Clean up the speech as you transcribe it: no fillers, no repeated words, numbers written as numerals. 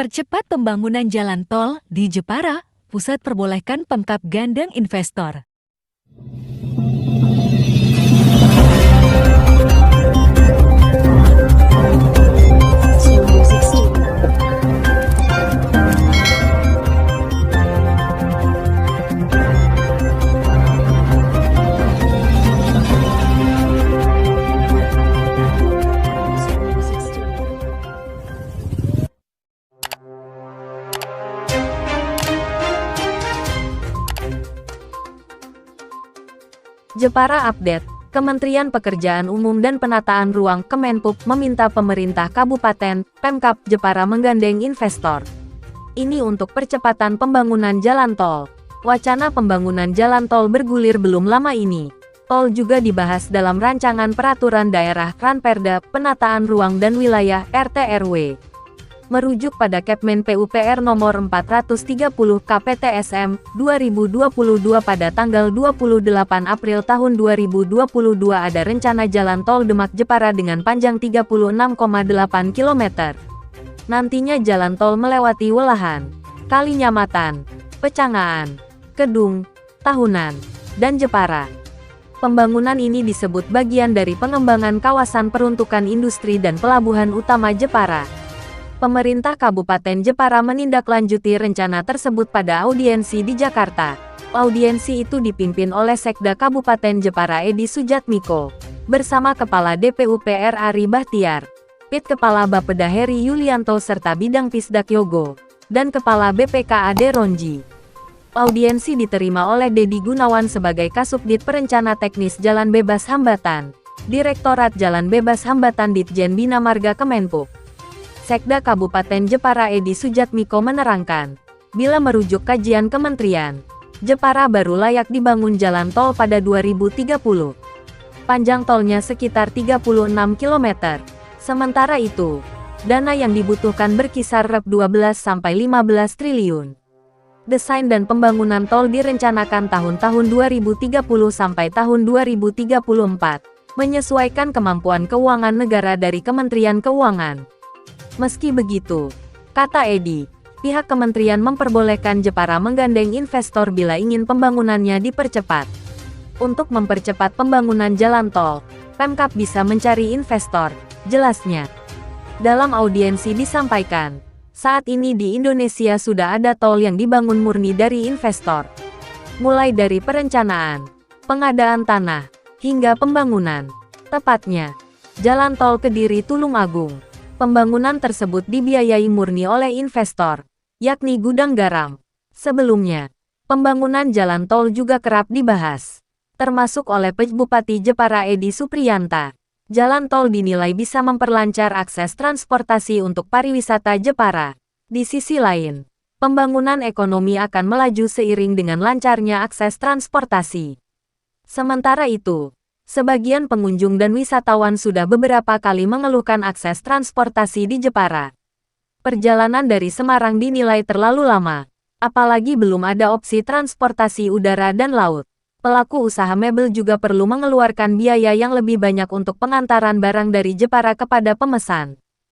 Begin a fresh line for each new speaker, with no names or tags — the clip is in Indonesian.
Percepat pembangunan jalan tol di Jepara, Pusat perbolehkan Pemkab gandeng investor.
Jepara Update, Kementerian Pekerjaan Umum dan Penataan Ruang Kemenpub meminta pemerintah Kabupaten, Pemkab Jepara menggandeng investor. Ini untuk percepatan pembangunan jalan tol. Wacana pembangunan jalan tol bergulir belum lama ini. Tol juga dibahas dalam rancangan peraturan daerah Ranperda, Penataan Ruang dan Wilayah (RT/RW). Merujuk pada Kepmen PUPR nomor 430 KPTSM 2022 pada tanggal 28 April tahun 2022 ada rencana jalan tol Demak-Jepara dengan panjang 36,8 km. Nantinya jalan tol melewati Welahan, Kalinyamatan, Pecangaan, Kedung, Tahunan, dan Jepara. Pembangunan ini disebut bagian dari pengembangan kawasan peruntukan industri dan pelabuhan utama Jepara. Pemerintah Kabupaten Jepara menindaklanjuti rencana tersebut pada audiensi di Jakarta. Audiensi itu dipimpin oleh Sekda Kabupaten Jepara Edi Sujatmiko, bersama Kepala DPUPR Ari Bahtiar, Pit Kepala Bapeda Heri Yulianto serta Bidang Pisdak Yogo, dan Kepala BPKAD Ronji. Audiensi diterima oleh Dedi Gunawan sebagai Kasubdit Perencana Teknis Jalan Bebas Hambatan, Direktorat Jalan Bebas Hambatan Ditjen Bina Marga Kemenpub. Sekda Kabupaten Jepara Edi Sujatmiko menerangkan, bila merujuk kajian kementerian, Jepara baru layak dibangun jalan tol pada 2030. Panjang tolnya sekitar 36 km. Sementara itu, dana yang dibutuhkan berkisar Rp 12–15 triliun. Desain dan pembangunan tol direncanakan tahun-tahun 2030 sampai tahun 2034, menyesuaikan kemampuan keuangan negara dari Kementerian Keuangan. Meski begitu, kata Edi, pihak kementerian memperbolehkan Jepara menggandeng investor bila ingin pembangunannya dipercepat. Untuk mempercepat pembangunan jalan tol, Pemkab bisa mencari investor, jelasnya. Dalam audiensi disampaikan, saat ini di Indonesia sudah ada tol yang dibangun murni dari investor. Mulai dari perencanaan, pengadaan tanah, hingga pembangunan. Tepatnya, Jalan Tol Kediri-Tulung Agung. Pembangunan tersebut dibiayai murni oleh investor, yakni Gudang Garam. Sebelumnya, pembangunan jalan tol juga kerap dibahas, termasuk oleh Bupati Jepara Edi Supriyanta. Jalan tol dinilai bisa memperlancar akses transportasi untuk pariwisata Jepara. Di sisi lain, pembangunan ekonomi akan melaju seiring dengan lancarnya akses transportasi. Sementara itu, sebagian pengunjung dan wisatawan sudah beberapa kali mengeluhkan akses transportasi di Jepara. Perjalanan dari Semarang dinilai terlalu lama, apalagi belum ada opsi transportasi udara dan laut. Pelaku usaha mebel juga perlu mengeluarkan biaya yang lebih banyak untuk pengantaran barang dari Jepara kepada pemesan.